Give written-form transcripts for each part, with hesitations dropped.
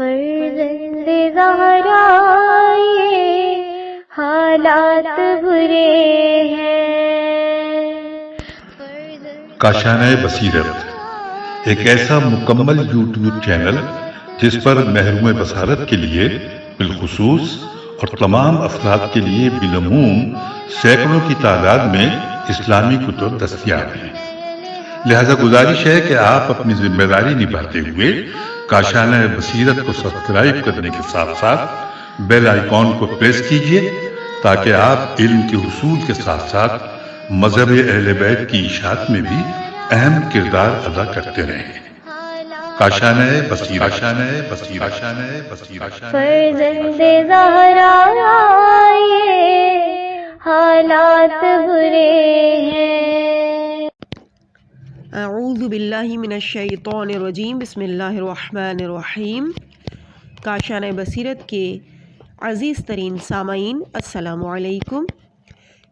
فرزند زہرا یہ حالات برے ہیں۔ کاشانۂ بصیرت ایک ایسا مکمل یوٹیوب چینل جس پر محروم بصارت کے لیے بالخصوص اور تمام افراد کے لیے بالعموم سینکڑوں کی تعداد میں اسلامی کتب دستیاب ہیں۔ لہذا گزارش ہے کہ آپ اپنی ذمہ داری نبھاتے ہوئے کاشانۂ بصیرت کو سبسکرائب کرنے کے ساتھ ساتھ بیل آئیکن کو پریس کیجیے تاکہ آپ علم کے حصول کے ساتھ ساتھ مذہب اہل بیت کی اشاعت میں بھی اہم کردار ادا کرتے رہیں۔ کاشانۂ بصیرت، کاشانۂ بصیرت، کاشانۂ بصیرت۔ فرزند زہرا یہ حالات برے ہیں۔ اعوذ باللہ من الشیطان الرجیم، بسم اللہ الرحمن الرحیم۔ کاشانۂ بصیرت کے عزیز ترین سامعین، السلام علیکم۔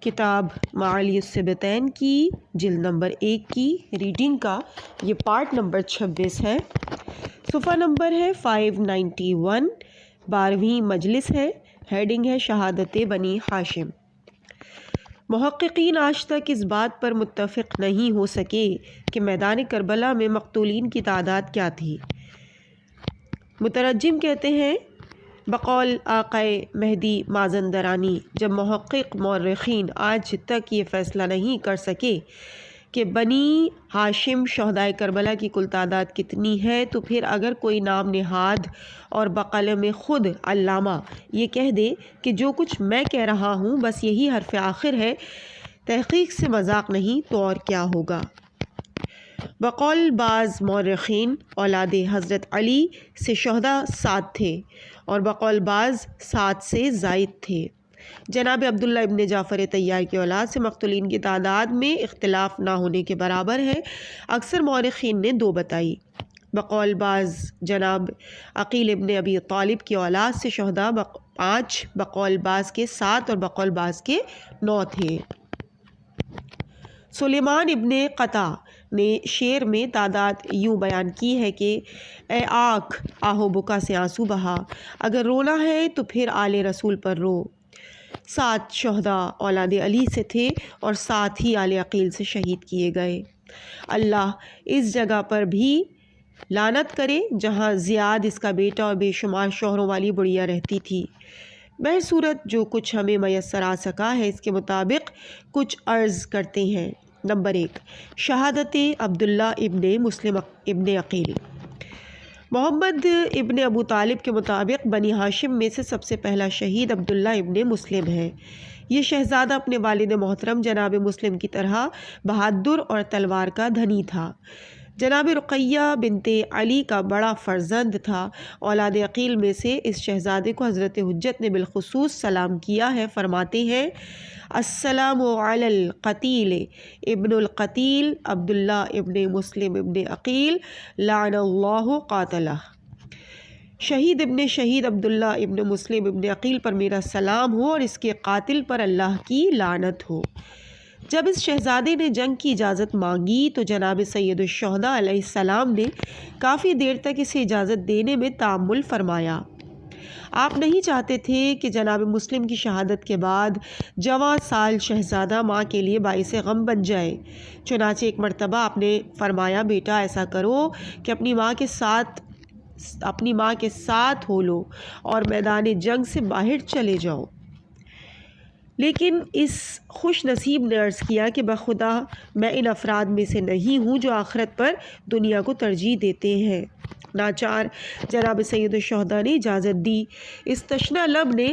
کتاب معالی الصبتین کی جلد نمبر 1 کی ریڈنگ کا یہ پارٹ نمبر 26 ہے۔ صفحہ نمبر ہے 591، 12ویں مجلس ہے، ہیڈنگ ہے شہادت بنی ہاشم۔ محققین آج تک اس بات پر متفق نہیں ہو سکے کہ میدان کربلا میں مقتولین کی تعداد کیا تھی۔ مترجم کہتے ہیں بقول آقائے مہدی مازندرانی، جب محقق مورخین آج تک یہ فیصلہ نہیں کر سکے کہ بنی ہاشم شہدائے کربلا کی کل تعداد کتنی ہے، تو پھر اگر کوئی نام نہاد اور بقلم خود علامہ یہ کہہ دے کہ جو کچھ میں کہہ رہا ہوں بس یہی حرف آخر ہے، تحقیق سے مذاق نہیں تو اور کیا ہوگا۔ بقول بعض مورخین اولاد حضرت علی سے شہداء 7 تھے اور بقول بعض 7 سے زائد تھے۔ جناب عبداللہ ابن جعفر طیار کی اولاد سے مقتولین کی تعداد میں اختلاف نہ ہونے کے برابر ہے۔ اکثر مورخین نے 2 بتائی۔ بقول بعض جناب عقیل ابن ابی طالب کی اولاد سے شہداء 5، بقول بعض کے 7 اور بقول بعض کے 9 تھے۔ سلیمان ابن قطع نے شعر میں تعداد یوں بیان کی ہے کہ اے آنکھ آہو بکا سے آنسو بہا، اگر رونا ہے تو پھر آل رسول پر رو۔ 7 شہداء اولاد علی سے تھے اور 7 ہی آل عقیل سے شہید کیے گئے۔ اللہ اس جگہ پر بھی لعنت کرے جہاں زیاد اس کا بیٹا اور بے شمار شوہروں والی بڑھیا رہتی تھی۔ بہرصورت جو کچھ ہمیں میسر آ سکا ہے اس کے مطابق کچھ عرض کرتے ہیں۔ نمبر 1، شہادت عبداللہ ابن مسلم ابن عقیل۔ محمد ابن ابو طالب کے مطابق بنی ہاشم میں سے سب سے پہلا شہید عبداللہ ابن مسلم ہے۔ یہ شہزادہ اپنے والد محترم جناب مسلم کی طرح بہادر اور تلوار کا دھنی تھا۔ جناب رقیہ بنت علی کا بڑا فرزند تھا۔ اولاد عقیل میں سے اس شہزادے کو حضرت حجت نے بالخصوص سلام کیا ہے۔ فرماتے ہیں السلام علی القتیل ابن القتیل عبداللہ ابن مسلم ابن عقیل لعن اللہ قاتلہ۔ شہید ابن شہید عبداللہ ابن مسلم ابن عقیل پر میرا سلام ہو اور اس کے قاتل پر اللہ کی لعنت ہو۔ جب اس شہزادے نے جنگ کی اجازت مانگی تو جناب سید الشہداء علیہ السلام نے کافی دیر تک اسے اجازت دینے میں تأمل فرمایا۔ آپ نہیں چاہتے تھے کہ جناب مسلم کی شہادت کے بعد جوان سال شہزادہ ماں کے لیے باعث غم بن جائے۔ چنانچہ ایک مرتبہ آپ نے فرمایا بیٹا ایسا کرو کہ اپنی ماں کے ساتھ ہو لو اور میدان جنگ سے باہر چلے جاؤ۔ لیکن اس خوش نصیب نے عرض کیا کہ بخدا میں ان افراد میں سے نہیں ہوں جو آخرت پر دنیا کو ترجیح دیتے ہیں۔ ناچار جناب سید الشہداء نے اجازت دی۔ اس تشنہ لب نے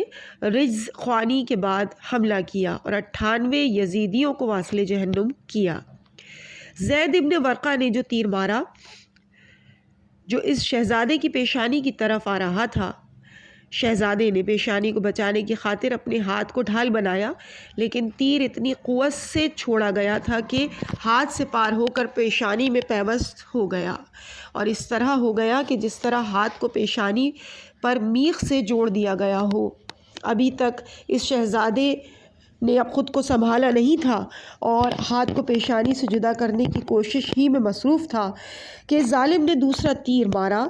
رجز خوانی کے بعد حملہ کیا اور 98 یزیدیوں کو واصل جہنم کیا۔ زید ابن ورقہ نے جو تیر مارا جو اس شہزادے کی پیشانی کی طرف آ رہا تھا، شہزادے نے پیشانی کو بچانے کی خاطر اپنے ہاتھ کو ڈھال بنایا، لیکن تیر اتنی قوت سے چھوڑا گیا تھا کہ ہاتھ سے پار ہو کر پیشانی میں پیوست ہو گیا، اور اس طرح ہو گیا کہ جس طرح ہاتھ کو پیشانی پر میخ سے جوڑ دیا گیا ہو۔ ابھی تک اس شہزادے نے اب خود کو سنبھالا نہیں تھا اور ہاتھ کو پیشانی سے جدا کرنے کی کوشش ہی میں مصروف تھا کہ ظالم نے دوسرا تیر مارا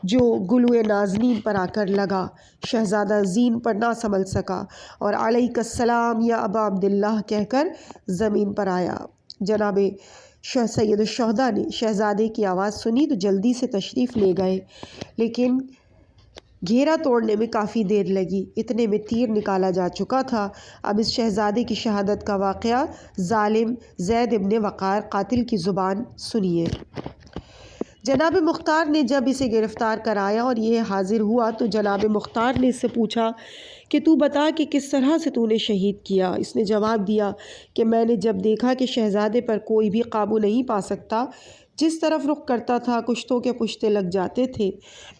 جو گلوئے نازنین پر آ کر لگا۔ شہزادہ زین پر نہ سنبھل سکا اور علیک السلام یا ابا عبداللہ کہہ کر زمین پر آیا۔ جناب سید الشہداء نے شہزادے کی آواز سنی تو جلدی سے تشریف لے گئے، لیکن گھیرا توڑنے میں کافی دیر لگی۔ اتنے میں تیر نکالا جا چکا تھا۔ اب اس شہزادے کی شہادت کا واقعہ ظالم زید ابن وقار قاتل کی زبان سنیے۔ جناب مختار نے جب اسے گرفتار کرایا اور یہ حاضر ہوا تو جناب مختار نے اس سے پوچھا کہ تو بتا کہ کس طرح سے تو نے شہید کیا۔ اس نے جواب دیا کہ میں نے جب دیکھا کہ شہزادے پر کوئی بھی قابو نہیں پا سکتا، جس طرف رخ کرتا تھا کشتوں کے پشتے لگ جاتے تھے،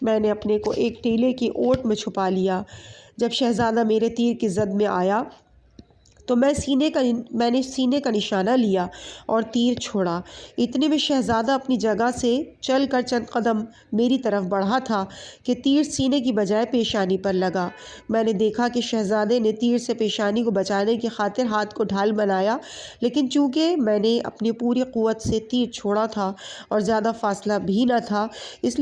میں نے اپنے کو ایک ٹیلے کی اوٹ میں چھپا لیا۔ جب شہزادہ میرے تیر کی زد میں آیا تو میں نے سینے کا نشانہ لیا اور تیر چھوڑا۔ اتنے میں شہزادہ اپنی جگہ سے چل کر چند قدم میری طرف بڑھا تھا کہ تیر سینے کی بجائے پیشانی پر لگا۔ میں نے دیکھا کہ شہزادے نے تیر سے پیشانی کو بچانے کی خاطر ہاتھ کو ڈھال بنایا، لیکن چونکہ میں نے اپنی پوری قوت سے تیر چھوڑا تھا اور زیادہ فاصلہ بھی نہ تھا، اس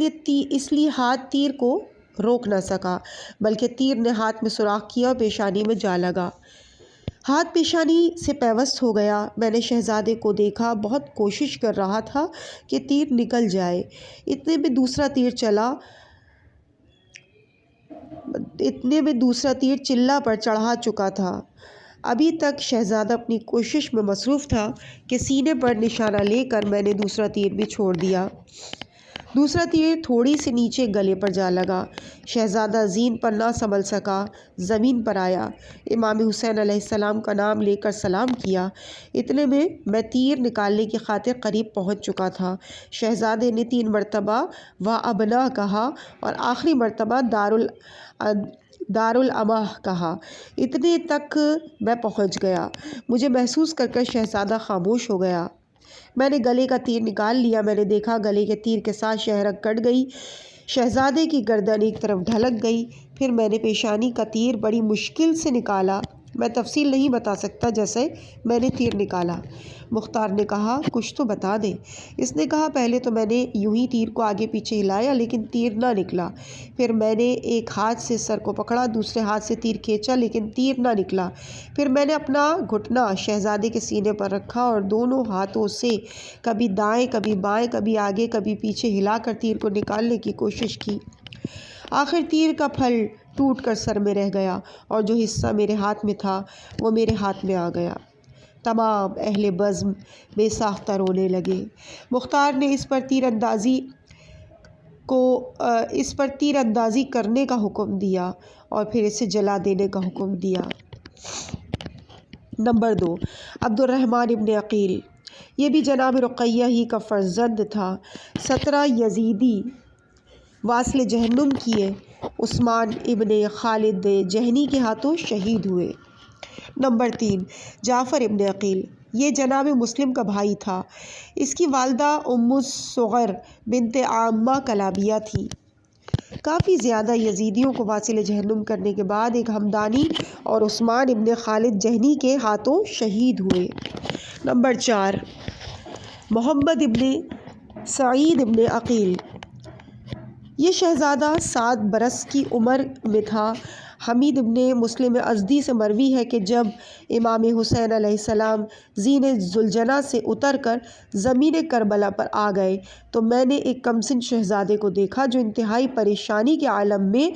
لیے ہاتھ تیر کو روک نہ سکا، بلکہ تیر نے ہاتھ میں سوراخ کیا اور پیشانی میں جا لگا۔ ہاتھ پیشانی سے پیوست ہو گیا۔ میں نے شہزادے کو دیکھا بہت کوشش کر رہا تھا کہ تیر نکل جائے۔ اتنے میں دوسرا تیر چلہ پر چڑھا چکا تھا۔ ابھی تک شہزادہ اپنی کوشش میں مصروف تھا کہ سینے پر نشانہ لے کر میں نے دوسرا تیر بھی چھوڑ دیا۔ دوسرا تیر تھوڑی سی نیچے گلے پر جا لگا۔ شہزادہ زین پر نہ سنبھل سکا، زمین پر آیا، امام حسین علیہ السلام کا نام لے کر سلام کیا۔ اتنے میں تیر نکالنے کی خاطر قریب پہنچ چکا تھا۔ شہزادے نے 3 مرتبہ وا ابنا کہا اور آخری مرتبہ دارالامہ کہا۔ اتنے تک میں پہنچ گیا۔ مجھے محسوس کر شہزادہ خاموش ہو گیا۔ میں نے گلے کا تیر نکال لیا۔ میں نے دیکھا گلے کے تیر کے ساتھ شہرک کٹ گئی، شہزادے کی گردن ایک طرف ڈھلک گئی۔ پھر میں نے پیشانی کا تیر بڑی مشکل سے نکالا۔ میں تفصیل نہیں بتا سکتا جیسے میں نے تیر نکالا۔ مختار نے کہا کچھ تو بتا دے۔ اس نے کہا پہلے تو میں نے یوں ہی تیر کو آگے پیچھے ہلایا لیکن تیر نہ نکلا۔ پھر میں نے ایک ہاتھ سے سر کو پکڑا، دوسرے ہاتھ سے تیر کھینچا لیکن تیر نہ نکلا۔ پھر میں نے اپنا گھٹنا شہزادے کے سینے پر رکھا اور دونوں ہاتھوں سے کبھی دائیں کبھی بائیں، کبھی آگے کبھی پیچھے ہلا کر تیر کو نکالنے کی کوشش کی۔ آخر تیر کا پھل ٹوٹ کر سر میں رہ گیا اور جو حصہ میرے ہاتھ میں تھا وہ میرے ہاتھ میں آ گیا۔ تمام اہل بزم بے ساختہ رونے لگے۔ مختار نے اس پر تیر اندازی کرنے کا حکم دیا اور پھر اسے جلا دینے کا حکم دیا۔ نمبر 2، عبد الرحمن ابن عقیل، یہ بھی جناب رقیہ ہی کا فرزند تھا۔ 17 یزیدی واصل جہنم کیے عثمان ابن خالد جہنی کے ہاتھوں شہید ہوئے۔ نمبر 3، جعفر ابن عقیل، یہ جناب مسلم کا بھائی تھا۔ اس کی والدہ ام الصغر بنت عامہ کلابیہ تھی۔ کافی زیادہ یزیدیوں کو واصل جہنم کرنے کے بعد ایک ہمدانی اور عثمان ابن خالد جہنی کے ہاتھوں شہید ہوئے۔ نمبر 4، محمد ابن سعید ابن عقیل، یہ شہزادہ 7 برس کی عمر میں تھا۔ حمید ابن مسلم ازدی سے مروی ہے کہ جب امام حسین علیہ السلام زین ذوالجناح سے اتر کر زمین کربلا پر آ گئے تو میں نے ایک کمسن شہزادے کو دیکھا جو انتہائی پریشانی کے عالم میں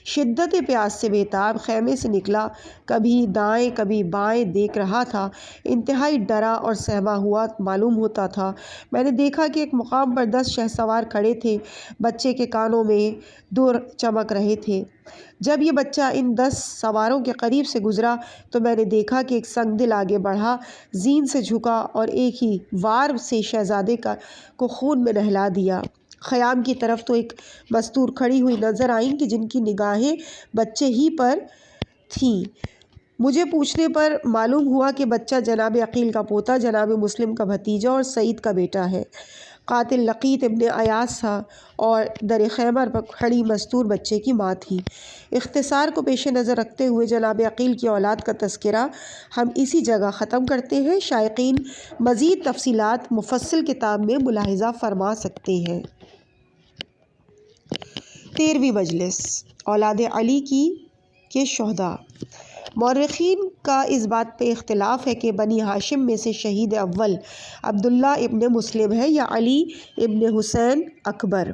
شدت پیاس سے بےتاب خیمے سے نکلا، کبھی دائیں کبھی بائیں دیکھ رہا تھا، انتہائی ڈرا اور سہما ہوا معلوم ہوتا تھا۔ میں نے دیکھا کہ ایک مقام پر 10 شہسوار کھڑے تھے، بچے کے کانوں میں در چمک رہے تھے۔ جب یہ بچہ ان 10 سواروں کے قریب سے گزرا تو میں نے دیکھا کہ ایک سنگ دل آگے بڑھا، زین سے جھکا اور ایک ہی وار سے شہزادے کو خون میں نہلا دیا۔ خیام کی طرف تو ایک مستور کھڑی ہوئی نظر آئیں کہ جن کی نگاہیں بچے ہی پر تھیں۔ مجھے پوچھنے پر معلوم ہوا کہ بچہ جناب عقیل کا پوتا، جناب مسلم کا بھتیجا اور سعید کا بیٹا ہے۔ قاتل لقیط ابن ایاس تھا اور در خیمر پر کھڑی مستور بچے کی ماں تھی۔ اختصار کو پیش نظر رکھتے ہوئے جناب عقیل کی اولاد کا تذکرہ ہم اسی جگہ ختم کرتے ہیں۔ شائقین مزید تفصیلات مفصل کتاب میں ملاحظہ فرما سکتے ہیں۔ 13ویں مجلس اولاد علی کے شہداء۔ مورخین کا اس بات پہ اختلاف ہے کہ بنی ہاشم میں سے شہید اول عبداللہ ابن مسلم ہے یا علی ابن حسین اکبر۔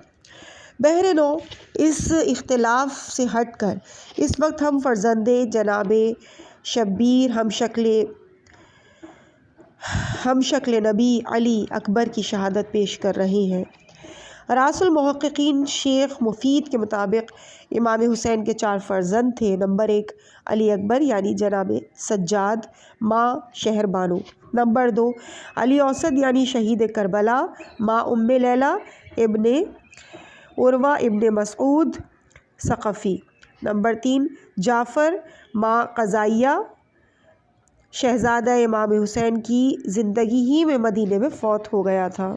بہرنو اس اختلاف سے ہٹ کر اس وقت ہم فرزند جناب شبیر ہم شکل نبی علی اکبر کی شہادت پیش کر رہے ہیں۔ راس المحققین شیخ مفید کے مطابق امام حسین کے 4 فرزند تھے۔ نمبر 1 علی اکبر یعنی جناب سجاد ماں شہر بانو۔ نمبر 2 علی اوسط یعنی شہید کربلا ماں ام لیلہ ابن عروہ ابن مسعود ثقفی۔ نمبر 3 جعفر ماں قضائیہ شہزادہ امام حسین کی زندگی ہی میں مدینے میں فوت ہو گیا تھا۔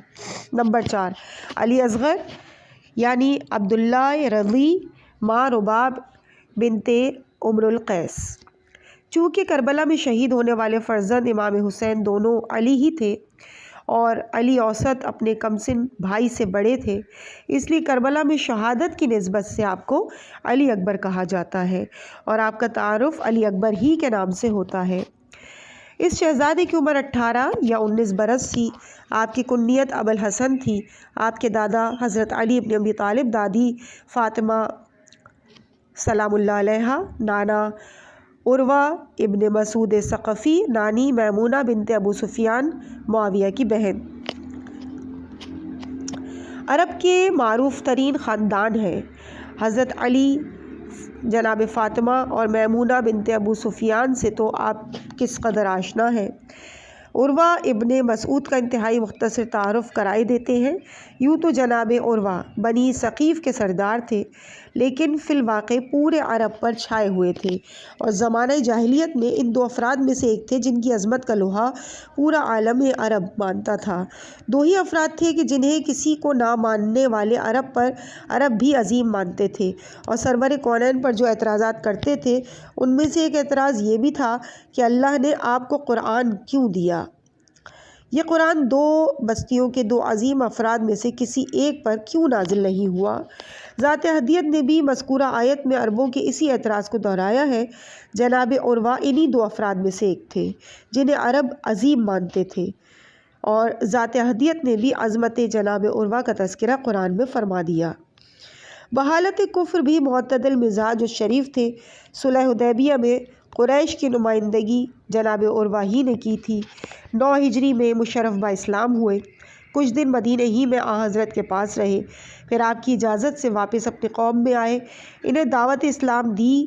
نمبر 4 علی اصغر یعنی عبداللہ رضی ماں رباب بنت عمر القیس۔ چونکہ کربلا میں شہید ہونے والے فرزند امام حسین دونوں علی ہی تھے اور علی اوسط اپنے کمسن بھائی سے بڑے تھے، اس لیے کربلا میں شہادت کی نسبت سے آپ کو علی اکبر کہا جاتا ہے اور آپ کا تعارف علی اکبر ہی کے نام سے ہوتا ہے۔ اس شہزادے کی عمر 18 یا 19 برس تھی۔ آپ کی کنیت ابو الحسن تھی۔ آپ کے دادا حضرت علی ابن ابی طالب، دادی فاطمہ سلام اللہ علیہا، نانا عروہ ابن مسعود ثقفی، نانی میمونہ بنت ابو سفیان معاویہ کی بہن۔ عرب کے معروف ترین خاندان ہے۔ حضرت علی، جناب فاطمہ اور میمونہ بنت ابو سفیان سے تو آپ کس قدر آشنا ہیں۔ عروہ ابن مسعود کا انتہائی مختصر تعارف کرائے دیتے ہیں۔ یوں تو جناب عروہ بنی ثقیف کے سردار تھے، لیکن فی الواقع پورے عرب پر چھائے ہوئے تھے اور زمانہ جاہلیت میں ان 2 افراد میں سے ایک تھے جن کی عظمت کا لوہا پورا عالم عرب مانتا تھا۔ 2 ہی افراد تھے کہ جنہیں کسی کو نہ ماننے والے عرب بھی عظیم مانتے تھے اور سرور کونین پر جو اعتراضات کرتے تھے ان میں سے ایک اعتراض یہ بھی تھا کہ اللہ نے آپ کو قرآن کیوں دیا؟ یہ قرآن 2 بستیوں کے 2 عظیم افراد میں سے کسی ایک پر کیوں نازل نہیں ہوا؟ ذات احدیت نے بھی مذکورہ آیت میں عربوں کے اسی اعتراض کو دہرایا ہے۔ جناب عروہ انہی 2 افراد میں سے ایک تھے جنہیں عرب عظیم مانتے تھے اور ذات احدیت نے بھی عظمت جناب عروہ کا تذکرہ قرآن میں فرما دیا۔ بحالت کفر بھی معتدل مزاج و شریف تھے۔ صلح حدیبیہ میں قریش کی نمائندگی جناب عروہ ہی نے کی تھی۔ 9 ہجری میں مشرف با اسلام ہوئے۔ کچھ دن مدینہ ہی میں آن حضرت کے پاس رہے، پھر آپ کی اجازت سے واپس اپنی قوم میں آئے۔ انہیں دعوت اسلام دی۔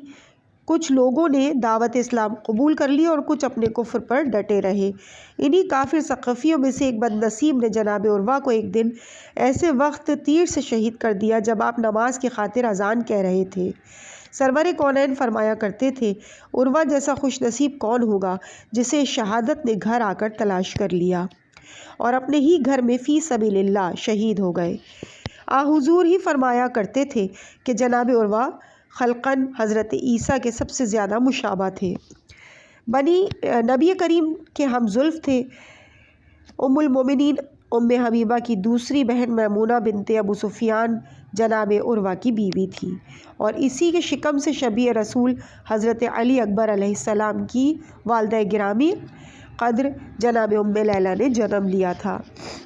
کچھ لوگوں نے دعوت اسلام قبول کر لی اور کچھ اپنے کفر پر ڈٹے رہے۔ انہی کافر ثقفیوں میں سے ایک بد نصیب نے جناب عروہ کو ایک دن ایسے وقت تیر سے شہید کر دیا جب آپ نماز کی خاطر اذان کہہ رہے تھے۔ سرور کونین فرمایا کرتے تھے، عروہ جیسا خوش نصیب کون ہوگا جسے شہادت نے گھر آ کر تلاش کر لیا اور اپنے ہی گھر میں فی سبیل اللہ شہید ہو گئے۔ حضور ہی فرمایا کرتے تھے کہ جناب عروہ خلقاً حضرت عیسیٰ کے سب سے زیادہ مشابہ تھے۔ نبی کریم کے ہم زلف تھے۔ ام المومنین ام حبیبہ کی دوسری بہن میمونہ بنت ابو سفیان جناب عروہ کی بیوی تھی اور اسی کے شکم سے شبیہ رسول حضرت علی اکبر علیہ السلام کی والدہ گرامی قدر جناب ام لیلہ نے جنم لیا تھا۔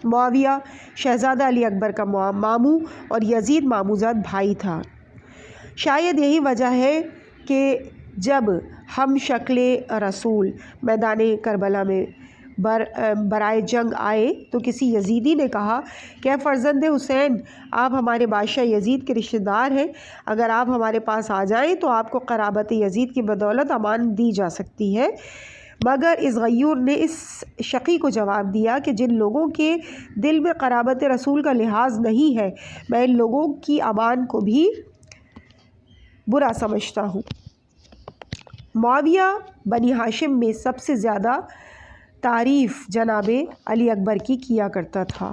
معاویہ شہزادہ علی اکبر کا ماموں اور یزید ماموزاد بھائی تھا۔ شاید یہی وجہ ہے کہ جب ہم شکل رسول میدان کربلا میں برائے جنگ آئے تو کسی یزیدی نے کہا کہ اے فرزند حسین، آپ ہمارے بادشاہ یزید کے رشتہ دار ہیں، اگر آپ ہمارے پاس آ جائیں تو آپ کو قرابت یزید کی بدولت امان دی جا سکتی ہے۔ مگر اس غیور نے اس شقی کو جواب دیا کہ جن لوگوں کے دل میں قرابت رسول کا لحاظ نہیں ہے میں ان لوگوں کی امان کو بھی برا سمجھتا ہوں۔ معاویہ بنی ہاشم میں سب سے زیادہ تعریف جناب علی اکبر کی کیا کرتا تھا۔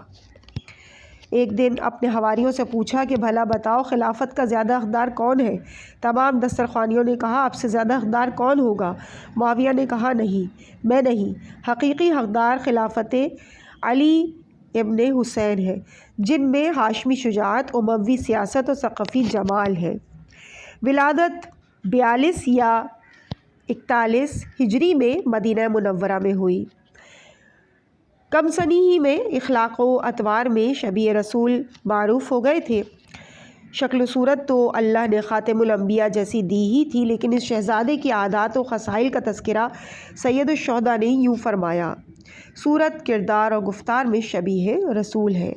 ایک دن اپنے حواریوں سے پوچھا کہ بھلا بتاؤ خلافت کا زیادہ حقدار کون ہے؟ تمام دسترخوانیوں نے کہا آپ سے زیادہ حقدار کون ہوگا؟ معاویہ نے کہا نہیں، میں نہیں، حقیقی حقدار خلافت علی ابن حسین ہے، جن میں ہاشمی شجاعت، اموی سیاست اور ثقافی جمال ہے۔ ولادت 42 یا 41 ہجری میں مدینہ منورہ میں ہوئی۔ کم سنی ہی میں اخلاق و اطوار میں شبیہ رسول معروف ہو گئے تھے۔ شکل و صورت تو اللہ نے خاتم الانبیاء جیسی دی ہی تھی، لیکن اس شہزادے کی عادات و خصائل کا تذکرہ سید الشہداء نے یوں فرمایا: صورت، کردار اور گفتار میں شبیہ رسول ہے۔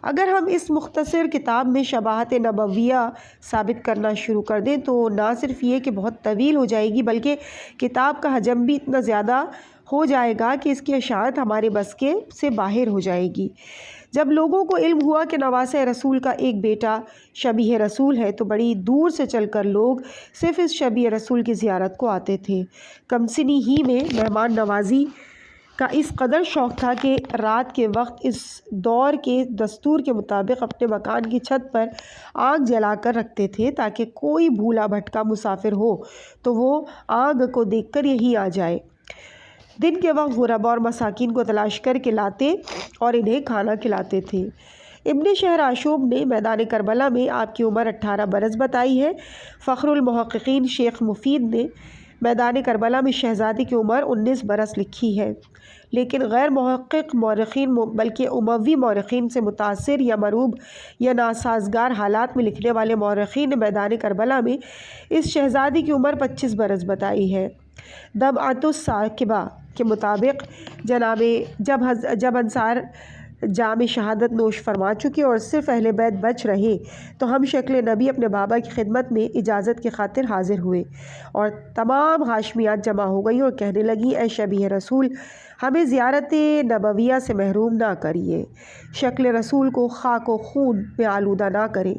اگر ہم اس مختصر کتاب میں شباہت نبویہ ثابت کرنا شروع کر دیں تو نہ صرف یہ کہ بہت طویل ہو جائے گی، بلکہ کتاب کا حجم بھی اتنا زیادہ ہو جائے گا کہ اس کی اشاعت ہمارے بس کے سے باہر ہو جائے گی۔ جب لوگوں کو علم ہوا کہ نواسہ رسول کا ایک بیٹا شبیہ رسول ہے تو بڑی دور سے چل کر لوگ صرف اس شبیہ رسول کی زیارت کو آتے تھے۔ کم سنی ہی میں مہمان نوازی کا اس قدر شوق تھا کہ رات کے وقت اس دور کے دستور کے مطابق اپنے مکان کی چھت پر آگ جلا کر رکھتے تھے تاکہ کوئی بھولا بھٹکا مسافر ہو تو وہ آگ کو دیکھ کر یہیں آ جائے۔ دن کے وقت غربا اور مساکین کو تلاش کر کے لاتے اور انہیں کھانا کھلاتے تھے۔ ابن شہر آشوب نے میدان کربلا میں آپ کی عمر 18 برس بتائی ہے۔ فخر المحققین شیخ مفید نے میدان کربلا میں شہزادی کی عمر 19 برس لکھی ہے، لیکن غیر محقق مورخین بلکہ اموی مورخین سے متاثر یا مروب یا ناسازگار حالات میں لکھنے والے مورخین نے میدان کربلا میں اس شہزادی کی عمر 25 برس بتائی ہے۔ دمعۃ الثاقبہ کے مطابق جب انصار جام شہادت نوش فرما چکے اور صرف اہل بیت بچ رہے تو ہم شکل نبی اپنے بابا کی خدمت میں اجازت کی خاطر حاضر ہوئے اور تمام ہاشمیات جمع ہو گئیں اور کہنے لگیں: اے شبیہ رسول، ہمیں زیارت نبویہ سے محروم نہ کریے، شکل رسول کو خاک و خون میں آلودہ نہ کریں۔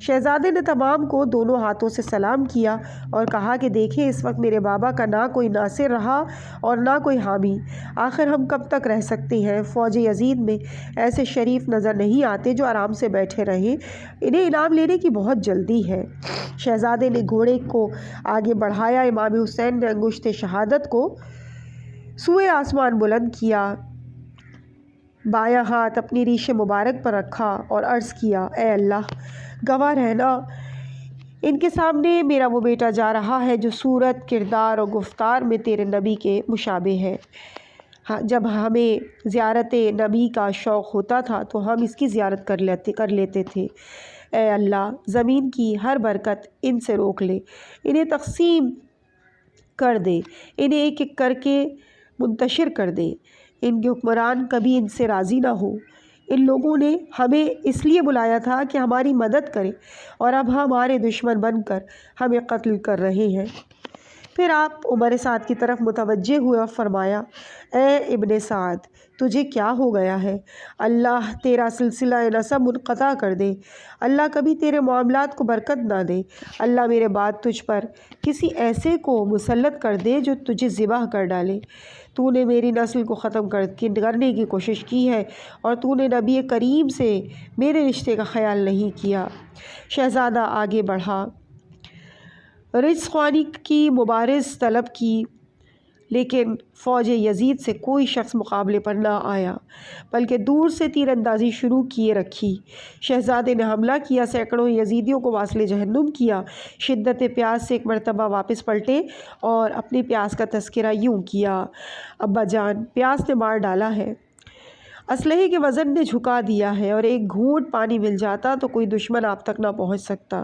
شہزادے نے تمام کو دونوں ہاتھوں سے سلام کیا اور کہا کہ دیکھیں، اس وقت میرے بابا کا نہ کوئی ناصر رہا اور نہ کوئی حامی، آخر ہم کب تک رہ سکتے ہیں؟ فوج یزید میں ایسے شریف نظر نہیں آتے جو آرام سے بیٹھے رہیں، انہیں انعام لینے کی بہت جلدی ہے۔ شہزادے نے گھوڑے کو آگے بڑھایا، امام حسین نے انگشت شہادت کو سوئے آسمان بلند کیا، بایاں ہاتھ اپنی ریش مبارک پر رکھا اور عرض کیا: اے اللہ، گواہ رہنا، ان کے سامنے میرا وہ بیٹا جا رہا ہے جو صورت، کردار اور گفتار میں تیرے نبی کے مشابہ ہے۔ جب ہمیں زیارت نبی کا شوق ہوتا تھا تو ہم اس کی زیارت کر لیتے تھے۔ اے اللہ، زمین کی ہر برکت ان سے روک لے، انہیں تقسیم کر دے، انہیں ایک ایک کر کے منتشر کر دے، ان کے حکمران کبھی ان سے راضی نہ ہو۔ ان لوگوں نے ہمیں اس لیے بلایا تھا کہ ہماری مدد کریں اور اب ہمارے دشمن بن کر ہمیں قتل کر رہے ہیں۔ پھر آپ عمر سعد کی طرف متوجہ ہوئے اور فرمایا: اے ابن سعد، تجھے کیا ہو گیا ہے؟ اللہ تیرا سلسلہ نسب منقطع کر دے، اللہ کبھی تیرے معاملات کو برکت نہ دے، اللہ میرے بعد تجھ پر کسی ایسے کو مسلط کر دے جو تجھے ذبح کر ڈالے۔ تو نے میری نسل کو ختم کرنے کی کوشش کی ہے اور تو نے نبی کریم سے میرے رشتے کا خیال نہیں کیا۔ شہزادہ آگے بڑھا، رزق خوانی کی مبارز طلب کی، لیکن فوج یزید سے کوئی شخص مقابلے پر نہ آیا، بلکہ دور سے تیر اندازی شروع کیے رکھی۔ شہزادے نے حملہ کیا، سینکڑوں یزیدیوں کو واصل جہنم کیا۔ شدت پیاس سے ایک مرتبہ واپس پلٹے اور اپنی پیاس کا تذکرہ یوں کیا: ابا جان، پیاس نے مار ڈالا ہے، اسلحے کے وزن نے جھکا دیا ہے، اور ایک گھونٹ پانی مل جاتا تو کوئی دشمن آپ تک نہ پہنچ سکتا۔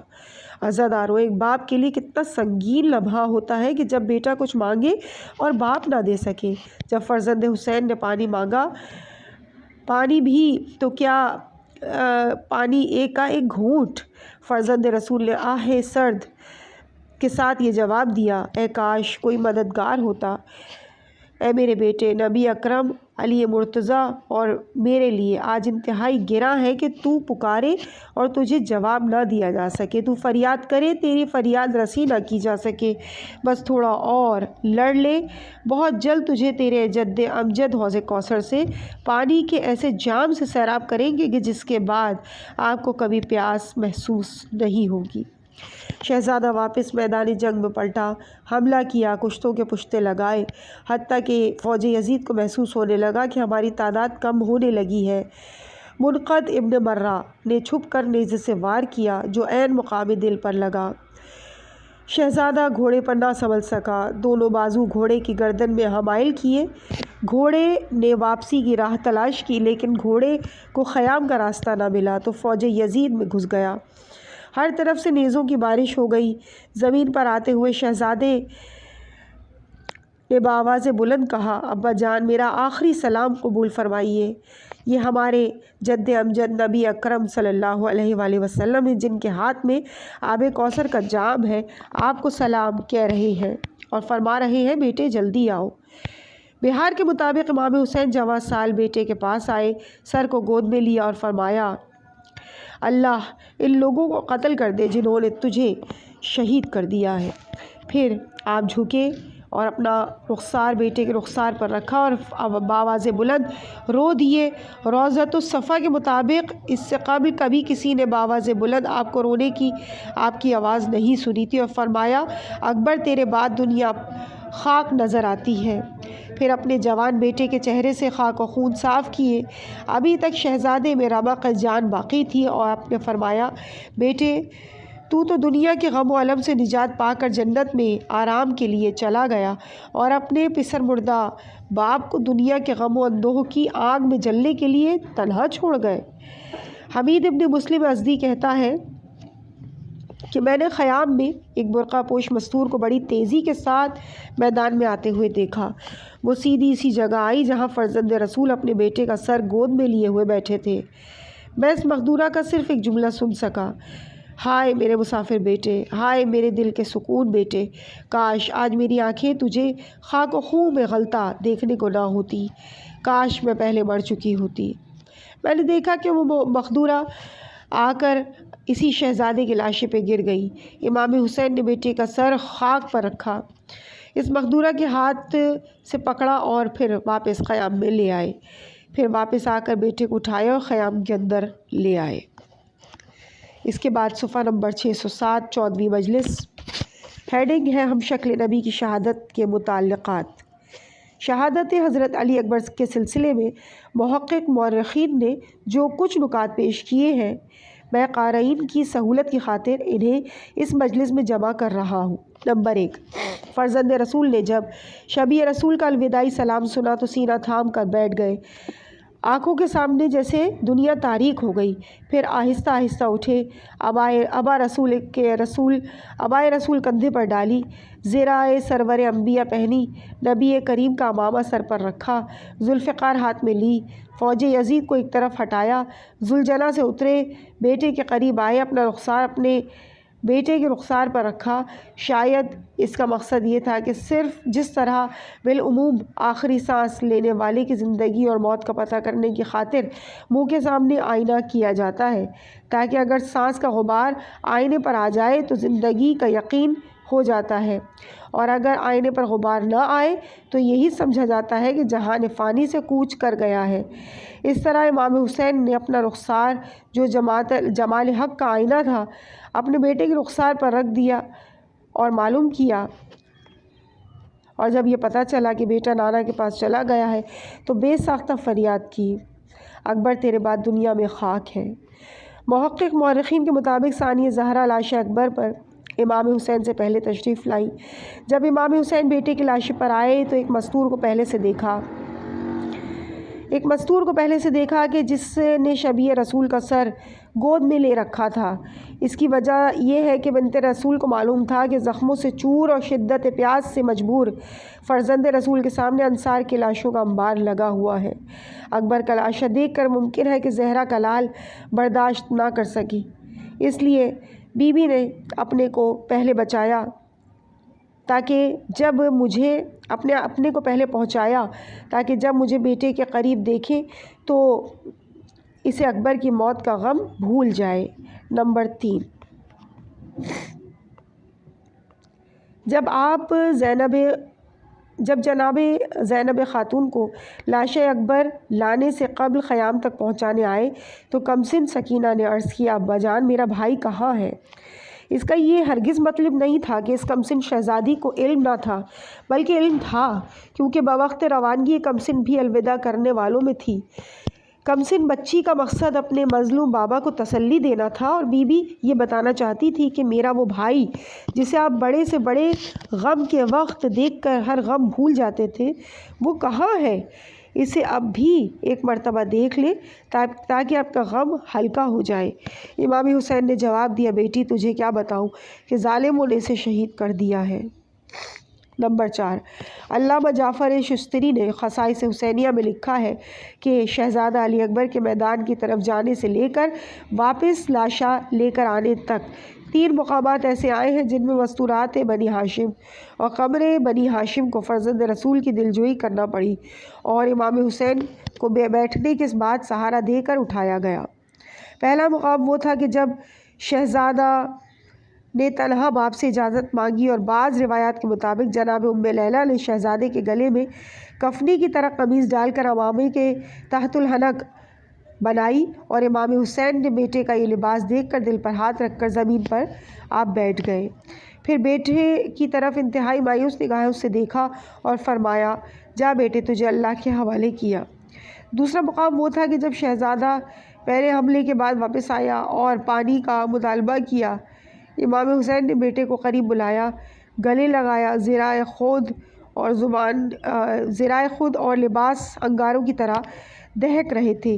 عزادارو، ایک باپ کے لیے کتنا سنگین لمحہ ہوتا ہے کہ جب بیٹا کچھ مانگے اور باپ نہ دے سکے۔ جب فرزند حسین نے پانی مانگا، پانی بھی تو کیا پانی کا ایک گھونٹ، فرزند رسول نے آہ سرد کے ساتھ یہ جواب دیا: اے کاش کوئی مددگار ہوتا، اے میرے بیٹے، نبی اکرم علی مرتضیٰ اور میرے لیے آج انتہائی گراں ہے کہ تو پکارے اور تجھے جواب نہ دیا جا سکے، تو فریاد کرے، تیری فریاد رسی نہ کی جا سکے۔ بس تھوڑا اور لڑ لے، بہت جلد تجھے تیرے جد امجد حوض کوثر سے پانی کے ایسے جام سے سیراب کریں گے کہ جس کے بعد آپ کو کبھی پیاس محسوس نہیں ہوگی۔ شہزادہ واپس میدان جنگ میں پلٹا، حملہ کیا، کشتوں کے پشتے لگائے، حتیٰ کہ فوج یزید کو محسوس ہونے لگا کہ ہماری تعداد کم ہونے لگی ہے۔ منقد ابن مرہ نے چھپ کر نیزے سے وار کیا جو عین مقام دل پر لگا۔ شہزادہ گھوڑے پر نہ سنبھل سکا، دونوں بازو گھوڑے کی گردن میں حمائل کیے۔ گھوڑے نے واپسی کی راہ تلاش کی، لیکن گھوڑے کو خیام کا راستہ نہ ملا تو فوج یزید میں گھس گیا۔ ہر طرف سے نیزوں کی بارش ہو گئی۔ زمین پر آتے ہوئے شہزادے نے بآواز بلند کہا، ابا جان، میرا آخری سلام قبول فرمائیے۔ یہ ہمارے جد امجد نبی اکرم صلی اللہ علیہ وآلہ وسلم ہیں، جن کے ہاتھ میں آب کوثر کا جام ہے، آپ کو سلام کہہ رہے ہیں اور فرما رہے ہیں، بیٹے جلدی آؤ۔ بہار کے مطابق امام حسین جواں سال بیٹے کے پاس آئے، سر کو گود میں لیا اور فرمایا، اللہ ان لوگوں کو قتل کر دے جنہوں نے تجھے شہید کر دیا ہے۔ پھر آپ جھکے اور اپنا رخسار بیٹے کے رخسار پر رکھا اور بآواز بلند رو دیے۔ روضۃ الصفا کے مطابق اس سے قبل کبھی کسی نے بآواز بلند آپ کو رونے کی آپ کی آواز نہیں سنی تھی، اور فرمایا، اکبر تیرے بعد دنیا خاک نظر آتی ہے۔ پھر اپنے جوان بیٹے کے چہرے سے خاک و خون صاف کیے۔ ابھی تک شہزادے میں رمق جان باقی تھی اور آپ نے فرمایا، بیٹے تو دنیا کے غم و الم سے نجات پا کر جنت میں آرام کے لیے چلا گیا اور اپنے پسر مردہ باپ کو دنیا کے غم و اندوہ کی آگ میں جلنے کے لیے تنہا چھوڑ گئے۔ حمید ابن مسلم ازدی کہتا ہے کہ میں نے خیام میں ایک برقع پوش مستور کو بڑی تیزی کے ساتھ میدان میں آتے ہوئے دیکھا۔ وہ سیدھی اسی جگہ آئی جہاں فرزند رسول اپنے بیٹے کا سر گود میں لیے ہوئے بیٹھے تھے۔ میں اس مخدورہ کا صرف ایک جملہ سن سکا، ہائے میرے مسافر بیٹے، ہائے میرے دل کے سکون بیٹے، کاش آج میری آنکھیں تجھے خاک و خون میں غلطہ دیکھنے کو نہ ہوتی، کاش میں پہلے مر چکی ہوتی۔ میں نے دیکھا کہ وہ مخدورہ آ کر اسی شہزادے کے لاشے پہ گر گئی۔ امام حسین نے بیٹے کا سر خاک پر رکھا، اس مخدورہ کے ہاتھ سے پکڑا اور پھر واپس خیام میں لے آئے۔ پھر واپس آ کر بیٹے کو اٹھایا اور خیام کے اندر لے آئے۔ اس کے بعد صفحہ نمبر 607 14ویں مجلس، ہیڈنگ ہے ہم شکل نبی کی شہادت کے متعلقات۔ شہادت حضرت علی اکبر کے سلسلے میں محقق مورخین نے جو کچھ نکات پیش کیے ہیں، میں قارئین کی سہولت کی خاطر انہیں اس مجلس میں جمع کر رہا ہوں۔ نمبر 1، فرزند رسول نے جب شبیہ رسول کا الوداعی سلام سنا تو سینہ تھام کر بیٹھ گئے، آنکھوں کے سامنے جیسے دنیا تاریک ہو گئی۔ پھر آہستہ آہستہ اٹھے، ابائے رسول کندھے پر ڈالی، زرائے سرور انبیاء پہنی، نبی کریم کا عمامہ سر پر رکھا، ذوالفقار ہاتھ میں لی، فوج یزید کو ایک طرف ہٹایا، ذوالجناح سے اترے، بیٹے کے قریب آئے، اپنا رخسار اپنے بیٹے کے رخسار پر رکھا۔ شاید اس کا مقصد یہ تھا کہ صرف جس طرح بالعموم آخری سانس لینے والے کی زندگی اور موت کا پتہ کرنے کی خاطر منہ کے سامنے آئینہ کیا جاتا ہے، تاکہ اگر سانس کا غبار آئینے پر آ جائے تو زندگی کا یقین ہو جاتا ہے، اور اگر آئینے پر غبار نہ آئے تو یہی سمجھا جاتا ہے کہ جہان فانی سے کوچ کر گیا ہے۔ اس طرح امام حسین نے اپنا رخسار جو جمال حق کا آئینہ تھا اپنے بیٹے کے رخسار پر رکھ دیا اور معلوم کیا، اور جب یہ پتہ چلا کہ بیٹا نانا کے پاس چلا گیا ہے تو بے ساختہ فریاد کی، اکبر تیرے بعد دنیا میں خاک ہے۔ محقق مورخین کے مطابق ثانیہ زہرا لاش اکبر پر امام حسین سے پہلے تشریف لائی۔ جب امام حسین بیٹے کے لاشے پر آئے تو ایک مستور کو پہلے سے دیکھا کہ جس نے شبیہ رسول کا سر گود میں لے رکھا تھا۔ اس کی وجہ یہ ہے کہ بنت رسول کو معلوم تھا کہ زخموں سے چور اور شدت پیاس سے مجبور فرزند رسول کے سامنے انصار کی لاشوں کا انبار لگا ہوا ہے۔ اکبر کا لاشا دیکھ کر ممکن ہے کہ زہرا کا لال برداشت نہ کر سکی، اس لیے بی بی نے اپنے کو پہلے بچایا تاکہ جب مجھے بیٹے کے قریب دیکھیں تو اسے اکبر کی موت کا غم بھول جائے۔ نمبر 3، جب جناب زینب خاتون کو لاش اکبر لانے سے قبل خیام تک پہنچانے آئے تو کمسن سکینہ نے عرض کیا، ابا جان میرا بھائی کہاں ہے؟ اس کا یہ ہرگز مطلب نہیں تھا کہ اس کمسن شہزادی کو علم نہ تھا، بلکہ علم تھا، کیونکہ بوقت روانگی یہ کمسن بھی الوداع کرنے والوں میں تھی۔ کمسن بچی کا مقصد اپنے مظلوم بابا کو تسلی دینا تھا، اور بی بی یہ بتانا چاہتی تھی کہ میرا وہ بھائی جسے آپ بڑے سے بڑے غم کے وقت دیکھ کر ہر غم بھول جاتے تھے، وہ کہاں ہے؟ اسے اب بھی ایک مرتبہ دیکھ لیں تاکہ آپ کا غم ہلکا ہو جائے۔ امام حسین نے جواب دیا، بیٹی تجھے کیا بتاؤں کہ ظالموں نے اسے شہید کر دیا ہے۔ نمبر 4، علامہ جعفر شستری نے خصائص حسینیہ میں لکھا ہے کہ شہزادہ علی اکبر کے میدان کی طرف جانے سے لے کر واپس لاشا لے کر آنے تک 3 مقامات ایسے آئے ہیں جن میں مستورات بنی ہاشم اور قبر بنی ہاشم کو فرزند رسول کی دلجوئی کرنا پڑی اور امام حسین کو بیٹھنے کے بعد سہارا دے کر اٹھایا گیا۔ پہلا مقام وہ تھا کہ جب شہزادہ نے تنہا باپ سے اجازت مانگی اور بعض روایات کے مطابق جناب ام لیلہ نے شہزادے کے گلے میں کفنی کی طرح قمیض ڈال کر عمامے کے تحت الحنک بنائی، اور امام حسین نے بیٹے کا یہ لباس دیکھ کر دل پر ہاتھ رکھ کر زمین پر آپ بیٹھ گئے۔ پھر بیٹے کی طرف انتہائی مایوس نگاہوں سے دیکھا اور فرمایا، جا بیٹے تجھے اللہ کے حوالے کیا۔ دوسرا مقام وہ تھا کہ جب شہزادہ پہلے حملے کے بعد واپس آیا اور پانی کا مطالبہ کیا، امام حسین نے بیٹے کو قریب بلایا، گلے لگایا، زرائے خود اور لباس انگاروں کی طرح دہک رہے تھے۔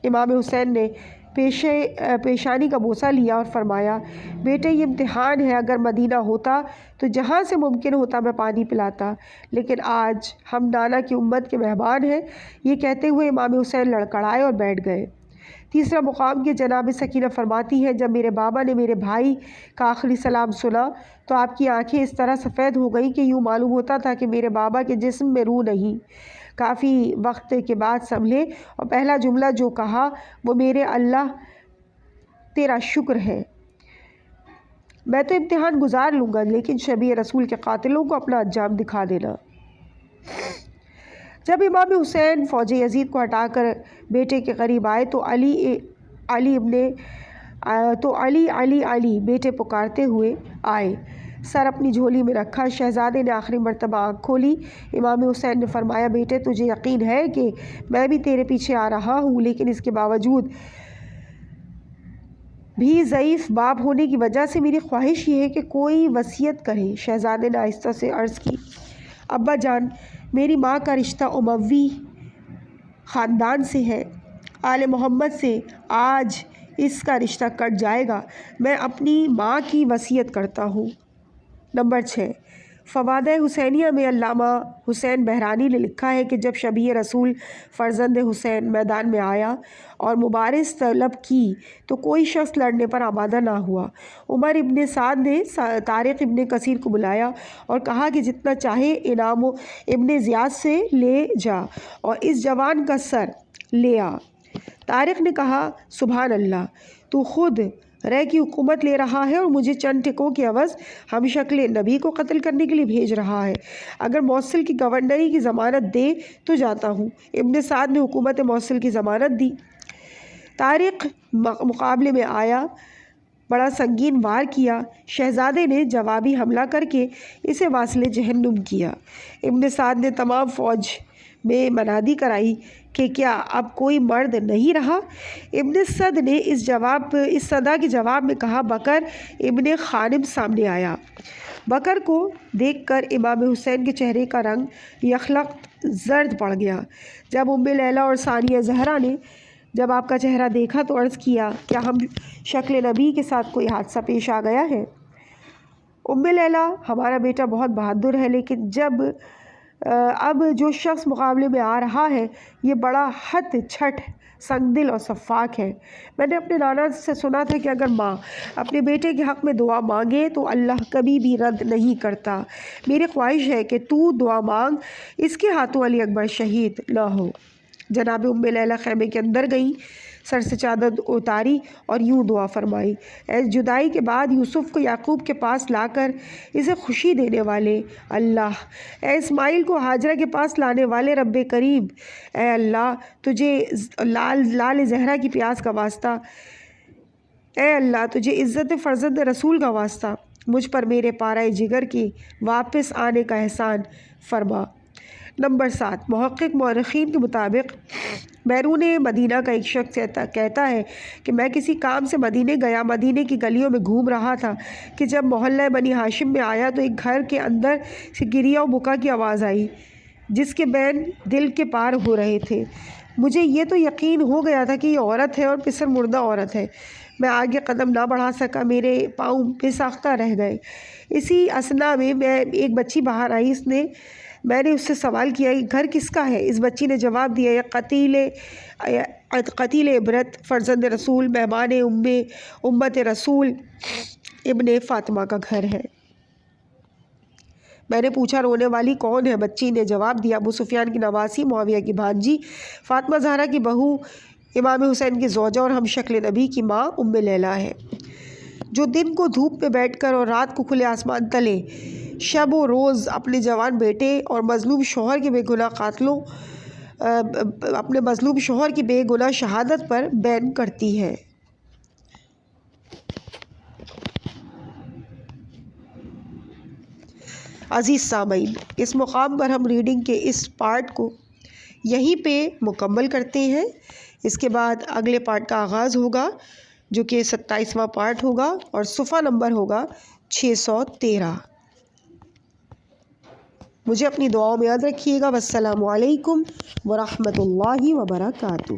امام حسین نے پیشانی کا بوسہ لیا اور فرمایا، بیٹے یہ امتحان ہے، اگر مدینہ ہوتا تو جہاں سے ممکن ہوتا میں پانی پلاتا، لیکن آج ہم نانا کی امت کے مہمان ہیں۔ یہ کہتے ہوئے امام حسین لڑکھڑائے اور بیٹھ گئے۔ تیسرا مقام کہ جناب سکینہ فرماتی ہے، جب میرے بابا نے میرے بھائی کا آخری سلام سنا تو آپ کی آنکھیں اس طرح سفید ہو گئیں کہ یوں معلوم ہوتا تھا کہ میرے بابا کے جسم میں روح نہیں۔ کافی وقت کے بعد سنبھلے اور پہلا جملہ جو کہا وہ، میرے اللہ تیرا شکر ہے، میں تو امتحان گزار لوں گا، لیکن شبیہ رسول کے قاتلوں کو اپنا انجام دکھا دینا۔ جب امام حسین فوج یزید کو ہٹا کر بیٹے کے قریب آئے تو علی بیٹے پکارتے ہوئے آئے، سر اپنی جھولی میں رکھا۔ شہزادے نے آخری مرتبہ آنکھ کھولی۔ امام حسین نے فرمایا، بیٹے تجھے یقین ہے کہ میں بھی تیرے پیچھے آ رہا ہوں، لیکن اس کے باوجود بھی ضعیف باپ ہونے کی وجہ سے میری خواہش یہ ہے کہ کوئی وصیت کرے۔ شہزادے نے آہستہ سے عرض کی، ابا جان، میری ماں کا رشتہ اموی خاندان سے ہے، آل محمد سے، آج اس کا رشتہ کٹ جائے گا، میں اپنی ماں کی وصیت کرتا ہوں۔ نمبر 6، فوائد حسینیہ میں علامہ حسین بہرانی نے لکھا ہے کہ جب شبیہ رسول فرزند حسین میدان میں آیا اور مبارز طلب کی تو کوئی شخص لڑنے پر آمادہ نہ ہوا۔ عمر ابن سعد نے طارق ابن کثیر کو بلایا اور کہا کہ جتنا چاہے انعام ابن زیاد سے لے جا اور اس جوان کا سر لے آ۔ طارق نے کہا، سبحان اللہ، تو خود رے کی حکومت لے رہا ہے اور مجھے چند ٹکوں کے عوض ہم شکل نبی کو قتل کرنے کے لیے بھیج رہا ہے۔ اگر موصل کی گورنری کی ضمانت دے تو جاتا ہوں۔ ابن سعد نے حکومت موصل کی ضمانت دی۔ طارق مقابلے میں آیا، بڑا سنگین وار کیا۔ شہزادے نے جوابی حملہ کر کے اسے واصل جہنم کیا۔ ابن سعد نے تمام فوج میں منادی کرائی کہ کیا اب کوئی مرد نہیں رہا؟ ابن سعد نے اس صدا کے جواب میں کہا، بکر ابن خانم سامنے آیا۔ بکر کو دیکھ کر امام حسین کے چہرے کا رنگ یخلق زرد پڑ گیا۔ جب ام لیلہ اور ثانیہ زہرا نے جب آپ کا چہرہ دیکھا تو عرض کیا، کیا ہم شکل نبی کے ساتھ کوئی حادثہ پیش آ گیا ہے؟ ام لیلہ، ہمارا بیٹا بہت بہادر ہے، لیکن اب جو شخص مقابلے میں آ رہا ہے یہ بڑا ہت چھٹ سنگ دل اور سفاک ہے۔ میں نے اپنے نانا سے سنا تھا کہ اگر ماں اپنے بیٹے کے حق میں دعا مانگے تو اللہ کبھی بھی رد نہیں کرتا۔ میری خواہش ہے کہ تو دعا مانگ، اس کے ہاتھوں علی اکبر شہید نہ ہو۔ جناب ام لیلہ خیمے کے اندر گئیں، سر سے چادر اتاری اور یوں دعا فرمائی، اے جدائی کے بعد یوسف کو یعقوب کے پاس لا کر اسے خوشی دینے والے اللہ، اے اسماعیل کو ہاجرہ کے پاس لانے والے رب کریم، اے اللہ تجھے لال زہرا کی پیاس کا واسطہ اے اللہ تجھے عزت فرزند رسول کا واسطہ مجھ پر میرے پارہ جگر کی واپس آنے کا احسان فرما۔ نمبر 7، محقق مورخین کے مطابق بیرون مدینہ کا ایک شخص کہتا ہے کہ میں کسی کام سے مدینے گیا، مدینے کی گلیوں میں گھوم رہا تھا کہ جب محلہ بنی ہاشم میں آیا تو ایک گھر کے اندر سے گریہ و بکا کی آواز آئی جس کے بین دل کے پار ہو رہے تھے۔ مجھے یہ تو یقین ہو گیا تھا کہ یہ عورت ہے اور پسر مردہ عورت ہے۔ میں آگے قدم نہ بڑھا سکا، میرے پاؤں بے ساختہ رہ گئے۔ اسی اثنا میں ایک بچی باہر آئی۔ میں نے اس سے سوال کیا یہ گھر کس کا ہے؟ اس بچی نے جواب دیا یہ قتیل عبرت فرزند رسول مہمان امت رسول ابن فاطمہ کا گھر ہے۔ میں نے پوچھا رونے والی کون ہے؟ بچی نے جواب دیا ابو سفیان کی نواسی، معاویہ کی بھانجی، فاطمہ زہرا کی بہو، امام حسین کی زوجہ اور ہم شکل نبی کی ماں ام لیلہ ہے، جو دن کو دھوپ میں بیٹھ کر اور رات کو کھلے آسمان تلے شب و روز اپنے جوان بیٹے اور مظلوم شوہر کے بے گناہ قاتلوں اپنے مظلوم شوہر کی بے گناہ شہادت پر بین کرتی ہے۔ عزیز سامعین، اس مقام پر ہم ریڈنگ کے اس پارٹ کو یہیں پہ مکمل کرتے ہیں۔ اس کے بعد اگلے پارٹ کا آغاز ہوگا جو کہ 27واں پارٹ ہوگا اور صفحہ نمبر ہوگا 613۔ مجھے اپنی دعاؤں میں یاد رکھیے گا۔ والسلام علیکم ورحمۃ اللہ وبرکاتہ۔